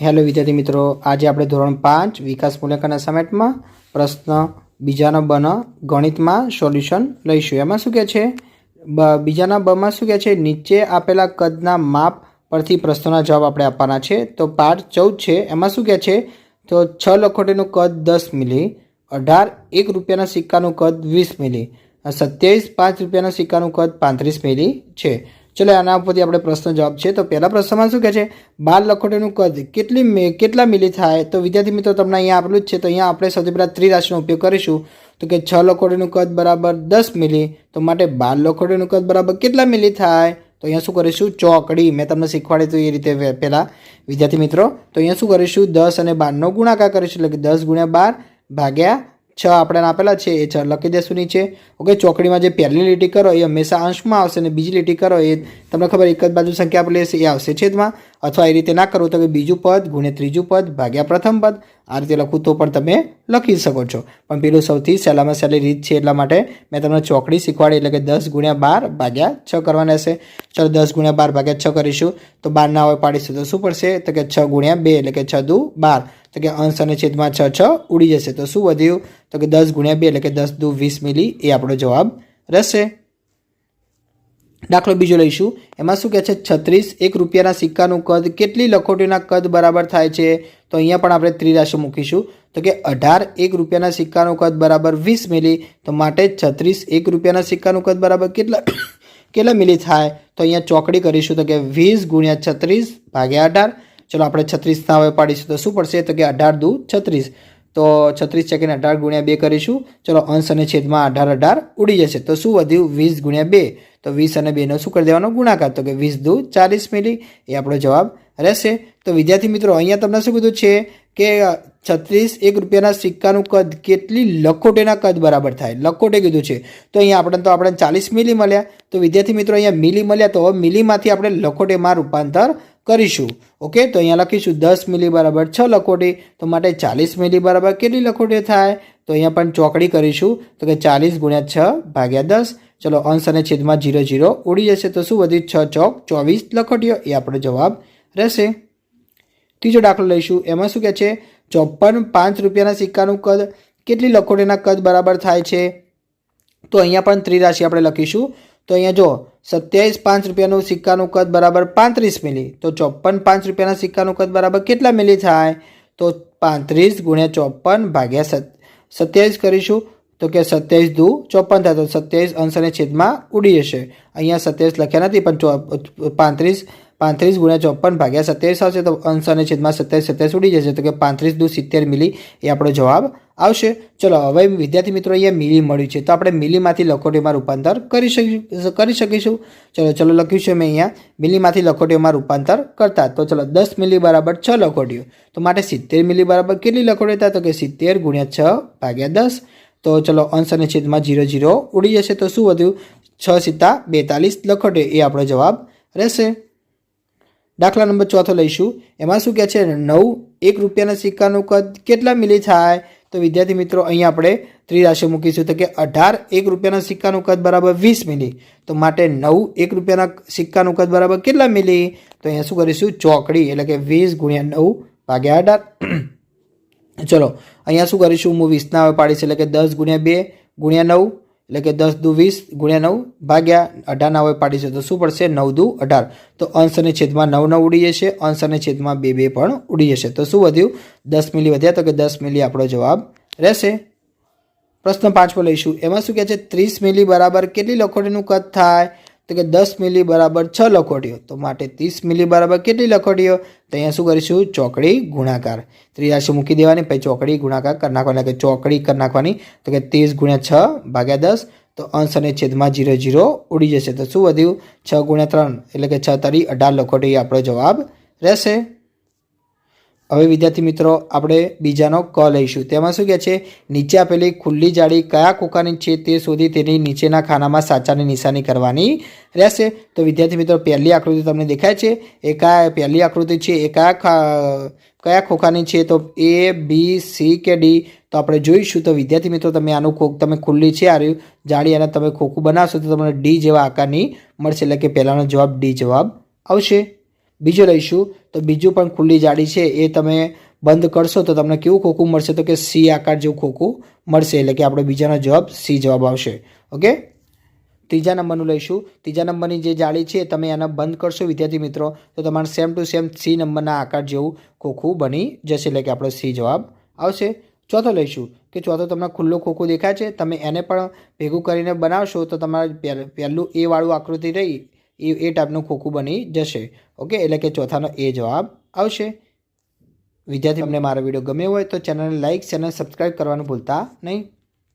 Hello વિદ્યાર્થી મિત્રો, આજે આપણે ધોરણ 5 વિકાસ મૂલ્યાંકન અસાઇનમેન્ટમાં પ્રશ્ન બીજાના બના ગણિતમાં સોલ્યુશન લઈશું। એમાં શું કહે છે, બીજાના બમાં શું કહે છે, નીચે આપેલા કદના માપ પરથી પ્રશ્નોના જવાબ આપણે આપવાના છે। તો પાઠ 14 છે, એમાં શું કહે છે, તો 6 લખોટીનું કદ 10 મિલી, 18 1 રૂપિયાના સિક્કાનું કદ 20 મિલી, 27 5 રૂપિયાના સિક્કાનું કદ 35 મિલી છે। चलो आना परथी आपणे प्रश्न जवाब है। तो पहला प्रश्न में शू कहे, 12 लखोटीनुं कद केटला मिली थाय। तो विद्यार्थी मित्रों तमने अहींया आपेलुं ज छे, तो अहींया आपणे सौथी पहेला त्रिराशिनो उपयोग करीशुं। तो कि 6 लखोटीनुं कद बराबर 10 मिली, तो माटे 12 लखोटीनुं कद बराबर केटला मिली थाय। तो अहींया शुं करीशुं, चौकड़ी मैं तमने शीखवाड्युं हतुं ए रीते पहेला विद्यार्थी मित्रों। तो अहींया शुं करीशुं, 10 અને 12 નો ગુણાકાર કરીશું, એટલે કે 10 × 12 ભાગ્યા 6 આપણે આપેલા છે એ 6 લખી દેશું નીચે। ઓકે, ચોકડીમાં જે પહેલી લીટી કરો એ હંમેશા અંશમાં આવશે અને બીજી લીટી કરો એ તમને ખબર એક જ બાજુ સંખ્યા આપેલી હશે એ આવશે છેદમાં। અથવા એ રીતે ના કરવું તો કે બીજું પદ ગુણ્યા ત્રીજું પદ ભાગ્યા પ્રથમ પદ, આ રીતે લખું તો પણ તમે લખી શકો છો। પણ પેલું સૌથી સહેલામાં સહેલી રીત છે, એટલા માટે મેં તમને ચોકડી શીખવાડી, એટલે કે 10 × 12 ભાગ્યા 6 કરવાના હશે। ચલો 10 × 12 ભાગ્યા 6 કરીશું, તો 12 ના હોય પાડીશું તો શું પડશે, તો કે 6 × 2 એટલે કે 6 × 12, तो कि अंश और छेद में 6 उड़ी जैसे। तो शू वध्युं, तो कि 10 × 2 એટલે કે 10 × 2 = 20 मिली, ए आपणो जवाब रहेशे। दाखलो बीजो लईशुं, एमां शुं कहे छे, 36 1 રૂપિયાના સિક્કાનું કદ કેટલી લખોટીના કદ બરાબર થાય છે। तो अहींया पण आपणे त्रिराशि मूकीशुं, तो कि 18 1 રૂપિયાના સિક્કાનું કદ બરાબર 20 मिली, तो माटे 36 1 રૂપિયાના સિક્કાનું કદ બરાબર કેટલા मिली थाय। तो अहींया चौकड़ी करीशुं, तो कि 20 × 36 भाग्या 18। चलो આપણે 36 ના હવે પાડીશું તો શું પડશે, તો કે 18 × 2 = 36। તો 36 સેકન્ડ 18 × 2 કરીશું। ચલો અંશ અને છેદમાં 18 18 ઉડી જશે, તો શું વધ્યું 20 × 2। તો 20 અને 2 નો શું કરી દેવાનો ગુણાકાર, તો કે 20 × 2 = 40 મિલી, એ આપણો જવાબ રહેશે। તો વિદ્યાર્થી મિત્રો અહીંયા તમને શું કીધું છે કે 36 1 રૂપિયાના સિક્કાનું કદ કેટલી લખોટીના કદ બરાબર થાય, લખોટે કીધું છે। તો અહીંયા આપણે 40 મિલી મળ્યા। તો વિદ્યાર્થી મિત્રો અહીંયા મિલી મળ્યા, તો હવે મિલીમાંથી આપણે લખોટીમાં રૂપાંતર કરીશું। ओके, तो अहींया लखीशुं 10 मिली बराबर 6 लखोटी, तो माटे 40 मिली बराबर केटली लखोटी थाय। तो अहींया पण चौकड़ी करीशुं, तो कि 40 × 6 भाग्या 10। चलो अंश અને છેદમાં 0 0 उड़ी जशे, तो शुं वध्युं 6 चौक 24 लखोटीओ, ए आपणो जवाब रहेशे। तीजो दाखलो लईशुं, एमां शुं कहे छे, 54 5 રૂપિયાના સિક્કાનું કદ કેટલી લખોટીના કદ બરાબર થાય છે। तो अहींया पण त्रिराशि આપણે લખીશું। तो अहींया जो 27 5 રૂપિયાનું સિક્કાનું કદ બરાબર 35 મિલી, તો 54 5 રૂપિયાના સિક્કાનું કદ બરાબર કેટલા મિલી થાય। તો 35 × 54 ભાગ્યા 27 કરીશું, તો કે 27 × 2 = 54 થાય। તો 27 અંશ અને છેદમાં ઉડી જશે, અહીંયા 27 લખ્યા નથી પણ 35 × 54 ભાગ્યા 27 આવશે, તો અંશ અને છેદમાં 27 ઉડી જશે, તો કે 35 × 2 = 70 મિલી, એ આપણો જવાબ આવશે। ચલો હવે વિદ્યાર્થી મિત્રો અહીંયા મિલી મળ્યું છે, તો આપણે મિલીમાંથી લખોટીમાં રૂપાંતર કરી શકીશું। ચલો લખ્યું છે મેં અહીંયા મિલીમાંથી લખોટીમાં રૂપાંતર કરતા। તો ચલો 10 મિલી બરાબર 6 લખોટીઓ, તો માટે 70 મિલી બરાબર કેટલી લખોટી થાય, તો કે 70 × 6 ભાગ્યા 10। તો ચલો અંશ અને છેદમાં 0 0 ઉડી જશે, તો શું વધ્યું 6 × 7 = 42 લખોટી, એ આપણો જવાબ રહેશે। દાખલા નંબર 4 લઈશું, એમાં શું કહે છે, 9 1 રૂપિયાના સિક્કાનું કદ કેટલા મિલી થાય। तो विद्यार्थी मित्रों अहीं आपणे त्रिराशि मूकीशुं, तो कि 18 1 રૂપિયાના સિક્કાનું કદ બરાબર 20 मिली, तो माटे 9 1 રૂપિયાના સિક્કાનું કદ બરાબર કેટલા मिली। तो अहीं शुं करीशुं, चौकड़ी એટલે કે 20 × 9 ભાગ્યા 18। चलो अहीं शुं करीशुं, હું 20 ના હવે પાડીશ, એટલે કે 10 × 2 × 9 એટલે કે 10 × 2 = 20 × 9 ભાગ્યા 18 ના હવે પાડીશું તો શું પડશે, 9 × 2 = 18। તો અંશ અને છેદમાં 9 9 ઉડી જશે, અંશ અને છેદમાં 2 2 પણ ઉડી જશે, તો શું વધ્યું 10 મિલી વધ્યા, તો કે 10 મિલી આપણો જવાબ રહેશે। પ્રશ્ન 5 લઈશું, એમાં શું કહે છે, 30 મિલી બરાબર કેટલી લખોટીનું કદ થાય। તો કે 10 મિલી બરાબર 6 લખોટીઓ, તો માટે 30 મિલી બરાબર કેટલી લખોટીઓ। તો અહીંયા શું કરીશું, ચોકડી ગુણાકાર, ત્રિરાશિ મૂકી દેવાની, પછી ચોકડી ગુણાકાર કરી નાખવાની, કે ચોકડી કરી નાખવાની, તો કે 30 × 6 ભાગ્યા 10। તો અંશ અને છેદમાં 0 0 ઉડી જશે, તો શું વધ્યું 6 × 3 એટલે કે 6 × 3 = 18 લખોટી, આપણો જવાબ રહેશે। હવે વિદ્યાર્થી મિત્રો આપણે બીજાનો ક લઈશું, તેમાં શું કહે છે, નીચે આપેલી ખુલ્લી જાળી કયા ખોખાની છે તે શોધી તેની નીચેના ખાનામાં સાચાની નિશાની કરવાની રહેશે। તો વિદ્યાર્થી મિત્રો પહેલી આકૃતિ તમને દેખાય છે, એ કયા પહેલી આકૃતિ છે એ કયા ખોખાની છે, તો A B C કે D। તો આપણે જોઈશું। તો વિદ્યાર્થી મિત્રો તમે આનું તમે ખુલ્લી છે આ રહ્યું જાળી, અને તમે ખોખું બનાવશો તો તમને D જેવા આકારની મળશે, એટલે કે પહેલાનો જવાબ D જવાબ આવશે। બીજો લઈશું તો બીજું પણ ખુલ્લી જાળી છે એ તમે બંધ કરશો તો તમને કેવું ખોખું મળશે તો કે સી આકાર જેવું ખોખું મળશે, એટલે કે આપણો બીજાનો જવાબ સી જવાબ આવશે. ઓકે, ત્રીજા નંબરનું લઈશું. ત્રીજા નંબરની જે જાળી છે તમે એને બંધ કરશો વિદ્યાર્થી મિત્રો તો તમારે સેમ ટુ સેમ સી નંબરના આકાર જેવું ખોખું બની જશે, એટલે કે આપણો સી જવાબ આવશે. ચોથો લઈશું કે ચોથો તમને ખુલ્લો ખોખું દેખાય છે, તમે એને પણ ભેગું કરીને બનાવશો તો તમારે પહેલું એ વાળું આકૃતિ રહી એ ટાઈપનું ખોખું બની જશે. ઓકે, એટલે કે ચોથાનો એ જવાબ આવશે. વિદ્યાર્થી, તમને મારો વિડીયો ગમ્યો હોય તો ચેનલને લાઇક, ચેનલ સબસ્ક્રાઈબ કરવાનું ભૂલતા નહીં.